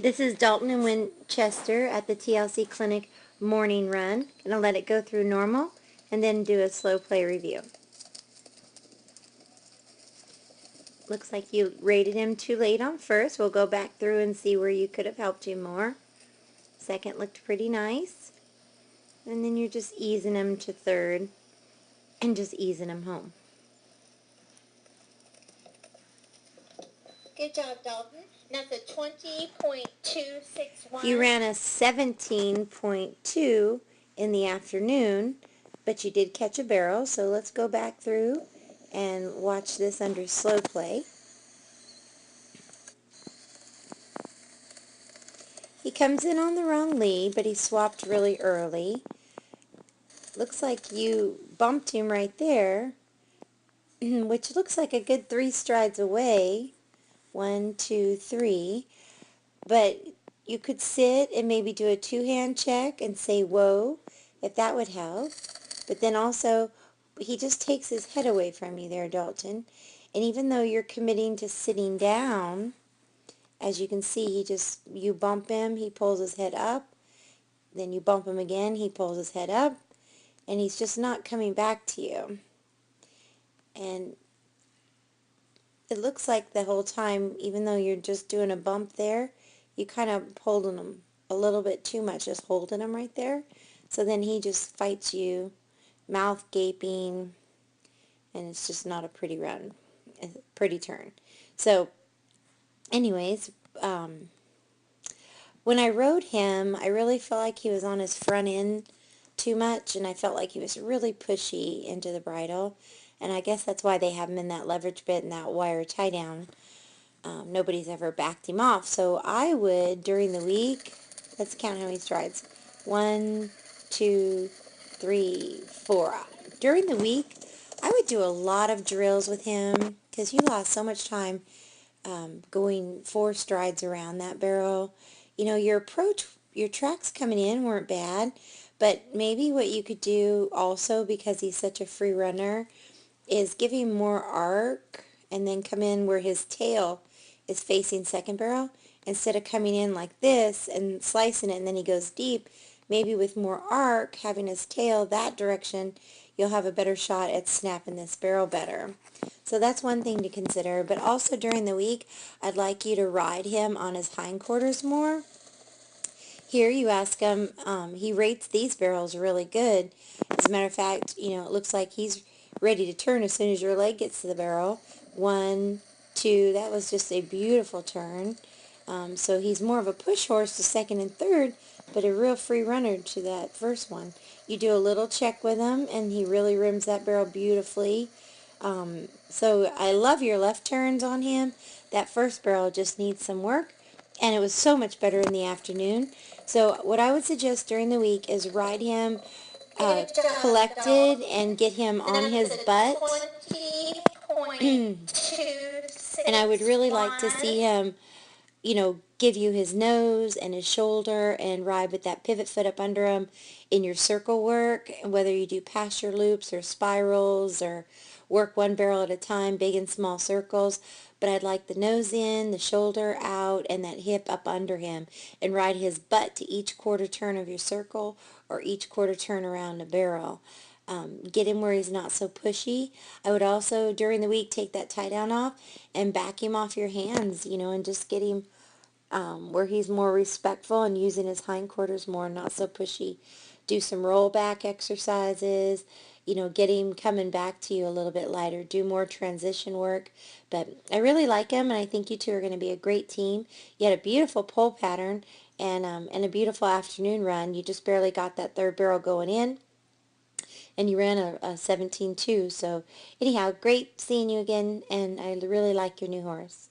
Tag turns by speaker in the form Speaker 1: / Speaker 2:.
Speaker 1: This is Dalton and Winchester at the TLC Clinic morning run. Going to let it go through normal and then do a slow play review. Looks like you rated him too late on first. We'll go back through and see where you could have helped him more. Second looked pretty nice. And then you're just easing him to third and just easing him home.
Speaker 2: Good job, Dalton. That's a 20.261.
Speaker 1: You ran a 17.2 in the afternoon, but you did catch a barrel, so let's go back through and watch this under slow play. He comes in on the wrong lead, but he swapped really early. Looks like you bumped him right there, which looks like a good 3 strides away. 1, 2, 3. But you could sit and maybe do a 2-hand check and say, whoa, if that would help. But then also, he just takes his head away from you there, Dalton. And even though you're committing to sitting down, as you can see, you bump him, he pulls his head up. Then you bump him again, he pulls his head up. And he's just not coming back to you. And it looks like the whole time, even though you're just doing a bump there, you kind of holding him a little bit too much, just holding him right there. So then he just fights you, mouth gaping, and it's just not a pretty run, a pretty turn. So anyways, when I rode him, I really felt like he was on his front end too much, and I felt like he was really pushy into the bridle. And I guess that's why they have him in that leverage bit and that wire tie down. Nobody's ever backed him off. So I would, during the week, let's count how many strides. 1, 2, 3, 4. During the week, I would do a lot of drills with him because you lost so much time going 4 strides around that barrel. You know, your tracks coming in weren't bad, but maybe what you could do also, because he's such a free runner, is give him more arc and then come in where his tail is facing second barrel instead of coming in like this and slicing it and then he goes deep. Maybe with more arc, having his tail that direction, you'll have a better shot at snapping this barrel better. So that's one thing to consider. But also during the week, I'd like you to ride him on his hindquarters more. Here you ask him, he rates these barrels really good. As a matter of fact, you know, it looks like he's ready to turn as soon as your leg gets to the barrel. 1, 2, that was just a beautiful turn. So he's more of a push horse to second and third, but a real free runner to that first one. You do a little check with him, and he really rims that barrel beautifully. So I love your left turns on him. That first barrel just needs some work, and it was so much better in the afternoon. So what I would suggest during the week is ride him collected and get him on his butt. And I would really like to see him, you know, give you his nose and his shoulder and ride with that pivot foot up under him in your circle work, whether you do pasture loops or spirals or work one barrel at a time, big and small circles. But I'd like the nose in, the shoulder out, and that hip up under him, and ride his butt to each quarter turn of your circle or each quarter turn around a barrel. Get him where he's not so pushy. I would also, during the week, take that tie down off and back him off your hands, you know, and just get him where he's more respectful and using his hindquarters more, not so pushy. Do some rollback exercises, you know, get him coming back to you a little bit lighter. Do more transition work. But I really like him, and I think you two are going to be a great team. You had a beautiful pull pattern and a beautiful afternoon run. You just barely got that third barrel going in, and you ran a 17.2. So anyhow, great seeing you again, and I really like your new horse.